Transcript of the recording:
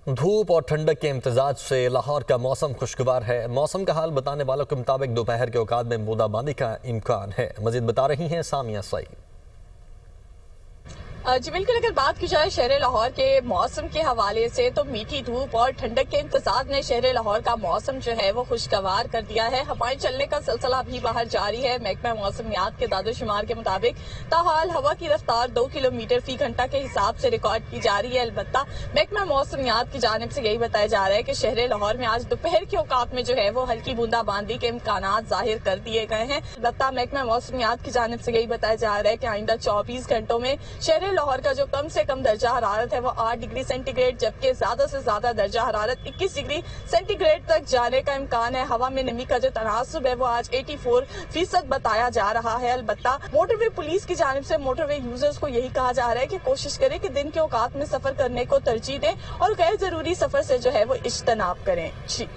धूप और ठंडक के इम्तिजाज से लाहौर का मौसम खुशगवार है। मौसम का हाल बताने वालों के मुताबिक दोपहर के औकात में बूंदाबांदी का इम्कान है। मजीद बता रही हैं सामिया सईद। जी बिल्कुल, अगर बात की जाए शहर लाहौर के मौसम के हवाले से तो मीठी धूप और ठंडक के इंतजार ने शहर लाहौर का मौसम जो है वो खुशगवार कर दिया है। हवाएं चलने का सिलसिला भी बाहर जारी है। महकमा मौसमियात के दादोशुमार के मुताबिक ताहाल हवा की रफ्तार 2 किलोमीटर फी घंटा के हिसाब से रिकॉर्ड की जा रही है। अलबत्ता महकमा मौसमियात की जानिब से यही बताया जा रहा है कि शहर लाहौर में आज दोपहर के औकात में जो है वो हल्की बूंदाबांदी के इम्कान जाहिर कर दिए गए हैं। अलबत्ता महकमा मौसमियात की जानिब से यही बताया जा रहा है कि आइंदा 24 घंटों में शहर लाहौर का जो कम से कम दर्जा हरारत है वो 8 डिग्री सेंटीग्रेड, जबकि ज्यादा से ज्यादा दर्जा हरारत 21 डिग्री सेंटीग्रेड तक जाने का इम्कान है। हवा में नमी का जो तनासुब है वो आज 84% बताया जा रहा है। अलबत्ता मोटरवे पुलिस की जानिब से मोटरवे यूजर्स को यही कहा जा रहा है कि कोशिश करें कि दिन के औकात में सफर करने को तरजीह दें और गैर जरूरी सफर से जो है वो इज्तनाब करें। जी।